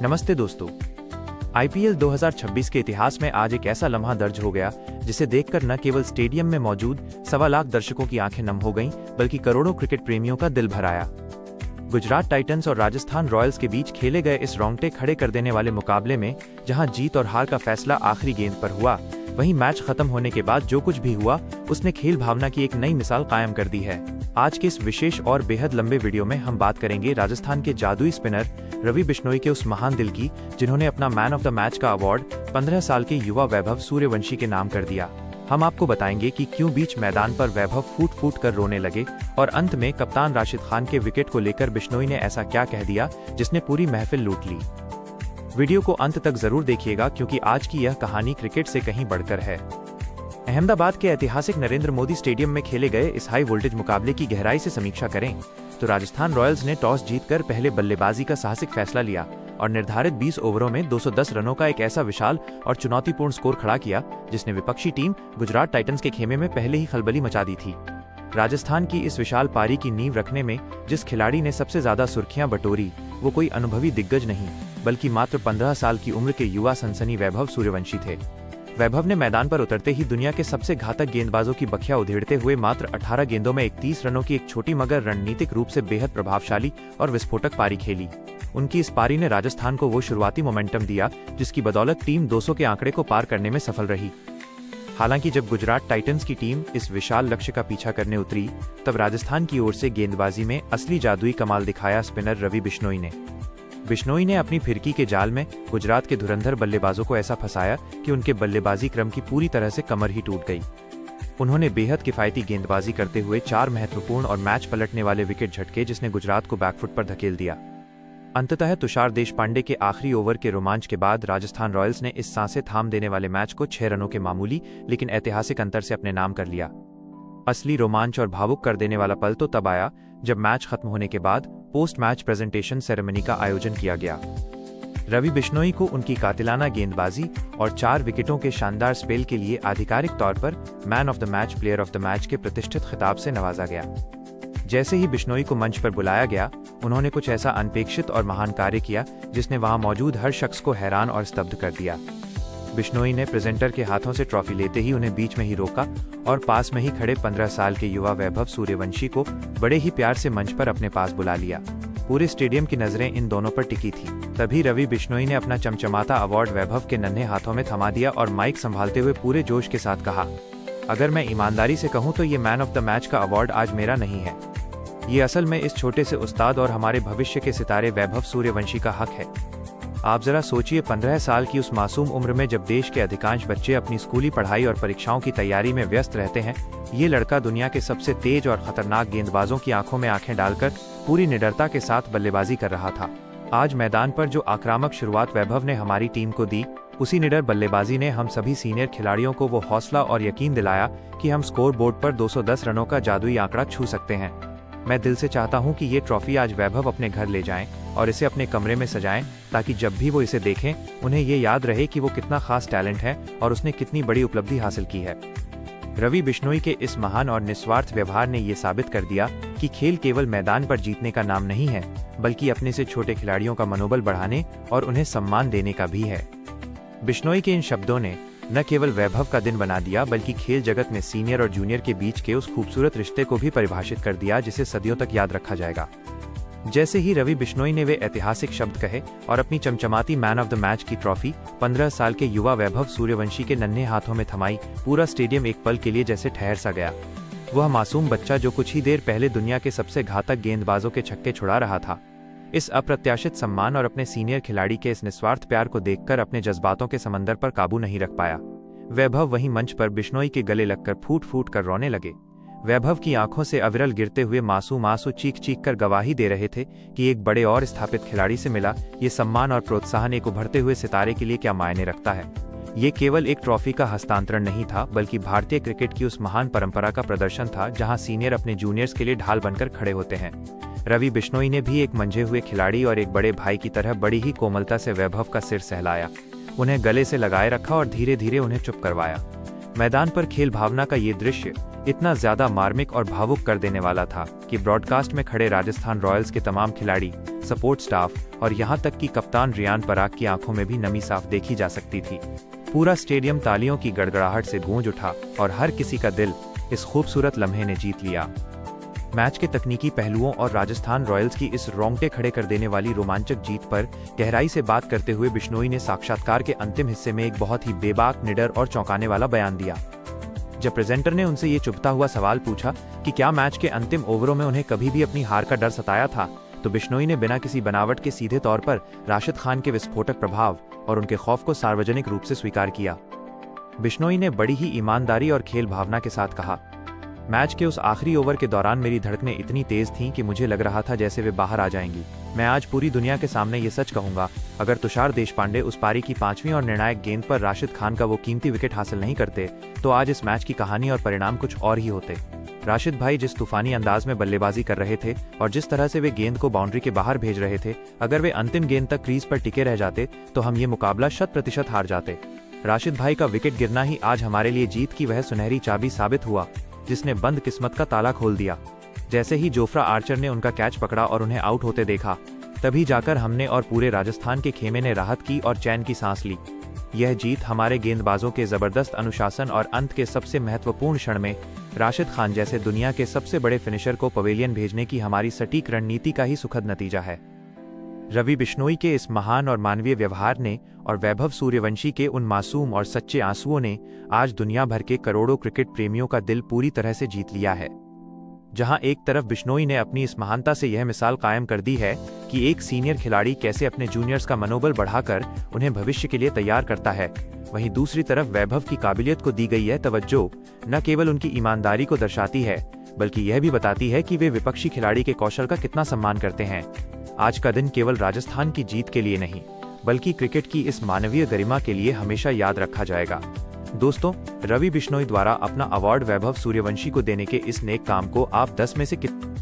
नमस्ते दोस्तों। आईपीएल 2026 के इतिहास में आज एक ऐसा लम्हा दर्ज हो गया जिसे देखकर न केवल स्टेडियम में मौजूद 1.25 लाख दर्शकों की आंखें नम हो गईं, बल्कि करोड़ों क्रिकेट प्रेमियों का दिल भर आया। गुजरात टाइटंस और राजस्थान रॉयल्स के बीच खेले गए इस रोंगटे खड़े कर देने वाले मुकाबले में जहां जीत और हार का फैसला आखिरी गेंद पर हुआ, वहीं मैच खत्म होने के बाद जो कुछ भी हुआ उसने खेल भावना की एक नई मिसाल कायम कर दी है। आज के इस विशेष और बेहद लंबे वीडियो में हम बात करेंगे राजस्थान के जादुई स्पिनर रवि बिश्नोई के उस महान दिल की, जिन्होंने अपना मैन ऑफ द मैच का अवार्ड 15 साल के युवा वैभव सूर्यवंशी के नाम कर दिया। हम आपको बताएंगे कि क्यों बीच मैदान पर वैभव फूट फूट कर रोने लगे और अंत में कप्तान राशिद खान के विकेट को लेकर बिश्नोई ने ऐसा क्या कह दिया जिसने पूरी महफिल लूट ली। वीडियो को अंत तक जरूर देखिएगा क्योंकि आज की यह कहानी क्रिकेट से कहीं बढ़कर है। अहमदाबाद के ऐतिहासिक नरेंद्र मोदी स्टेडियम में खेले गए इस हाई वोल्टेज मुकाबले की गहराई से समीक्षा करें तो राजस्थान रॉयल्स ने टॉस जीतकर पहले बल्लेबाजी का साहसिक फैसला लिया और निर्धारित 20 ओवरों में 210 रनों का एक ऐसा विशाल और चुनौतीपूर्ण स्कोर खड़ा किया जिसने विपक्षी टीम गुजरात टाइटंस के खेमे में पहले ही खलबली मचा दी थी। राजस्थान की इस विशाल पारी की नींव रखने में जिस खिलाड़ी ने सबसे ज्यादा सुर्खियां बटोरी वो कोई अनुभवी दिग्गज नहीं बल्कि मात्र 15 साल की उम्र के युवा सनसनी वैभव सूर्यवंशी थे। वैभव ने मैदान पर उतरते ही दुनिया के सबसे घातक गेंदबाजों की बखिया उधेड़ते हुए मात्र 18 गेंदों में 31 रनों की एक छोटी मगर रणनीतिक रूप से बेहद प्रभावशाली और विस्फोटक पारी खेली। उनकी इस पारी ने राजस्थान को वो शुरुआती मोमेंटम दिया जिसकी बदौलत टीम 200 के आंकड़े को पार करने में सफल रही। हालांकि जब गुजरात टाइटंस की टीम इस विशाल लक्ष्य का पीछा करने उतरी तब राजस्थान की ओर से गेंदबाजी में असली जादुई कमाल दिखाया स्पिनर रवि बिश्नोई ने। बिश्नोई ने अपनी फिरकी के जाल में गुजरात के धुरंधर बल्लेबाजों को ऐसा फंसाया कि उनके बल्लेबाजी क्रम की पूरी तरह से कमर ही टूट गई। उन्होंने बेहद किफायती गेंदबाजी करते हुए 4 महत्वपूर्ण और मैच पलटने वाले विकेट झटके जिसने गुजरात को बैकफुट पर धकेल दिया। अंततः तुषार देशपांडे के आखिरी ओवर के रोमांच के बाद राजस्थान रॉयल्स ने इस सांसें थाम देने वाले मैच को 6 रनों के मामूली लेकिन ऐतिहासिक अंतर से अपने नाम कर लिया। असली रोमांच और भावुक कर देने वाला पल तो तब आया जब मैच खत्म होने के बाद पोस्ट मैच प्रेजेंटेशन सेरेमनी का आयोजन किया गया। रवि बिश्नोई को उनकी कातिलाना गेंदबाजी और 4 विकेटों के शानदार स्पेल के लिए आधिकारिक तौर पर man of the match, player of the match के प्रतिष्ठित खिताब से नवाजा गया। जैसे ही बिश्नोई को मंच पर बुलाया गया, उन्होंने कुछ ऐसा अनपेक्षित और महान कार्य किया जिसने वहां मौजूद हर शख्स को हैरान और स्तब्ध कर दिया। बिश्नोई ने प्रेजेंटर के हाथों से ट्रॉफी लेते ही उन्हें बीच में ही रोका और पास में ही खड़े 15 साल के युवा वैभव सूर्यवंशी को बड़े ही प्यार से मंच पर अपने पास बुला लिया। पूरे स्टेडियम की नजरें इन दोनों पर टिकी थी। तभी रवि बिश्नोई ने अपना चमचमाता अवार्ड वैभव के नन्हे हाथों में थमा दिया और माइक संभालते हुए पूरे जोश के साथ कहा, अगर मैं ईमानदारी से कहूँ तो ये मैन ऑफ द मैच का अवार्ड आज मेरा नहीं है। ये असल में इस छोटे से उस्ताद और हमारे भविष्य के सितारे वैभव सूर्यवंशी का हक है। आप जरा सोचिए, 15 साल की उस मासूम उम्र में जब देश के अधिकांश बच्चे अपनी स्कूली पढ़ाई और परीक्षाओं की तैयारी में व्यस्त रहते हैं, ये लड़का दुनिया के सबसे तेज और खतरनाक गेंदबाजों की आंखों में आंखें डालकर पूरी निडरता के साथ बल्लेबाजी कर रहा था। आज मैदान पर जो आक्रामक शुरुआत वैभव ने हमारी टीम को दी, उसी निडर बल्लेबाजी ने हम सभी सीनियर खिलाड़ियों को वो हौसला और यकीन दिलाया कि हम स्कोर बोर्ड पर 210 रनों का जादुई आंकड़ा छू सकते हैं। मैं दिल से चाहता हूं कि ये ट्रॉफी आज वैभव अपने घर ले जाएं और इसे अपने कमरे में सजाएं ताकि जब भी वो इसे देखें उन्हें ये याद रहे कि वो कितना खास टैलेंट है और उसने कितनी बड़ी उपलब्धि हासिल की है। रवि बिश्नोई के इस महान और निस्वार्थ व्यवहार ने ये साबित कर दिया कि खेल केवल मैदान पर जीतने का नाम नहीं है बल्कि अपने से छोटे खिलाड़ियों का मनोबल बढ़ाने और उन्हें सम्मान देने का भी है। बिश्नोई के इन शब्दों ने न केवल वैभव का दिन बना दिया बल्कि खेल जगत में सीनियर और जूनियर के बीच के उस खूबसूरत रिश्ते को भी परिभाषित कर दिया जिसे सदियों तक याद रखा जाएगा। जैसे ही रवि बिश्नोई ने वे ऐतिहासिक शब्द कहे और अपनी चमचमाती मैन ऑफ द मैच की ट्रॉफी 15 साल के युवा वैभव सूर्यवंशी के नन्हे हाथों में थमाई, पूरा स्टेडियम एक पल के लिए जैसे ठहर सा गया। वह मासूम बच्चा जो कुछ ही देर पहले दुनिया के सबसे घातक गेंदबाजों के छक्के छुड़ा रहा था, इस अप्रत्याशित सम्मान और अपने सीनियर खिलाड़ी के इस निस्वार्थ प्यार को देखकर अपने जज्बातों के समंदर पर काबू नहीं रख पाया। वैभव वहीं मंच पर बिश्नोई के गले लगकर फूट फूट कर रोने लगे। वैभव की आंखों से अविरल गिरते हुए मासूम आंसू चीख चीख कर गवाही दे रहे थे कि एक बड़े और स्थापित खिलाड़ी से मिला ये सम्मान और प्रोत्साहन एक उभरते हुए सितारे के लिए क्या मायने रखता है। ये केवल एक ट्रॉफी का हस्तांतरण नहीं था बल्कि भारतीय क्रिकेट की उस महान परंपरा का प्रदर्शन था जहां सीनियर अपने जूनियर्स के लिए ढाल बनकर खड़े होते हैं। रवि बिश्नोई ने भी एक मंझे हुए खिलाड़ी और एक बड़े भाई की तरह बड़ी ही कोमलता से वैभव का सिर सहलाया, उन्हें गले से लगाए रखा और धीरे धीरे उन्हें चुप करवाया। मैदान पर खेल भावना का ये दृश्य इतना ज्यादा मार्मिक और भावुक कर देने वाला था कि ब्रॉडकास्ट में खड़े राजस्थान रॉयल्स के तमाम खिलाड़ी सपोर्ट स्टाफ और यहां तक कि कप्तान रियान पराग की आंखों में भी नमी साफ देखी जा सकती थी। पूरा स्टेडियम तालियों की गड़गड़ाहट से गूंज उठा और हर किसी का दिल इस खूबसूरत लम्हे ने जीत लिया। मैच के तकनीकी पहलुओं और राजस्थान रॉयल्स की इस रोंगटे खड़े कर देने वाली रोमांचक जीत पर गहराई से बात करते हुए बिश्नोई ने साक्षात्कार के अंतिम हिस्से में एक बहुत ही बेबाक, निडर और चौंकाने वाला बयान दिया। जब प्रेजेंटर ने उनसे ये चुभता हुआ सवाल पूछा कि क्या मैच के अंतिम ओवरों में उन्हें कभी भी अपनी हार का डर सताया था, तो बिश्नोई ने बिना किसी बनावट के सीधे तौर पर राशिद खान के विस्फोटक प्रभाव और उनके खौफ को सार्वजनिक रूप से स्वीकार किया। बिश्नोई ने बड़ी ही ईमानदारी और खेल भावना के साथ कहा, मैच के उस आखिरी ओवर के दौरान मेरी धड़कनें इतनी तेज थीं कि मुझे लग रहा था जैसे वे बाहर आ जाएंगी। मैं आज पूरी दुनिया के सामने ये सच कहूंगा, अगर तुषार देशपांडे उस पारी की 5वीं और निर्णायक गेंद पर राशिद खान का वो कीमती विकेट हासिल नहीं करते, तो आज इस मैच की कहानी और परिणाम कुछ और ही होते। राशिद भाई जिस तूफानी अंदाज में बल्लेबाजी कर रहे थे और जिस तरह से वे गेंद को बाउंड्री के बाहर भेज रहे थे, अगर वे अंतिम गेंद तक क्रीज पर टिके रह जाते तो हम ये मुकाबला 100% हार जाते। राशिद भाई का विकेट गिरना ही आज हमारे लिए जीत की वह सुनहरी चाबी साबित हुआ जिसने बंद किस्मत का ताला खोल दिया। जैसे ही जोफ्रा आर्चर ने उनका कैच पकड़ा और उन्हें आउट होते देखा, तभी जाकर हमने और पूरे राजस्थान के खेमे ने राहत की और चैन की सांस ली। यह जीत हमारे गेंदबाजों के जबरदस्त अनुशासन और अंत के सबसे महत्वपूर्ण क्षण में राशिद खान जैसे दुनिया के सबसे बड़े फिनिशर को पवेलियन भेजने की हमारी सटीक रणनीति का ही सुखद नतीजा है। रवि बिश्नोई के इस महान और मानवीय व्यवहार ने और वैभव सूर्यवंशी के उन मासूम और सच्चे आंसुओं ने आज दुनिया भर के करोड़ों क्रिकेट प्रेमियों का दिल पूरी तरह से जीत लिया है। जहां एक तरफ बिश्नोई ने अपनी इस महानता से यह मिसाल कायम कर दी है कि एक सीनियर खिलाड़ी कैसे अपने जूनियर्स का मनोबल बढ़ाकर उन्हें भविष्य के लिए तैयार करता है, वहीं दूसरी तरफ वैभव की काबिलियत को दी गई यह तवज्जो न केवल उनकी ईमानदारी को दर्शाती है, बल्कि यह भी बताती है कि वे विपक्षी खिलाड़ी के कौशल का कितना सम्मान करते हैं। आज का दिन केवल राजस्थान की जीत के लिए नहीं, बल्कि क्रिकेट की इस मानवीय गरिमा के लिए हमेशा याद रखा जाएगा। दोस्तों, रवि बिश्नोई द्वारा अपना अवार्ड वैभव सूर्यवंशी को देने के इस नेक काम को आप 10 में से कितने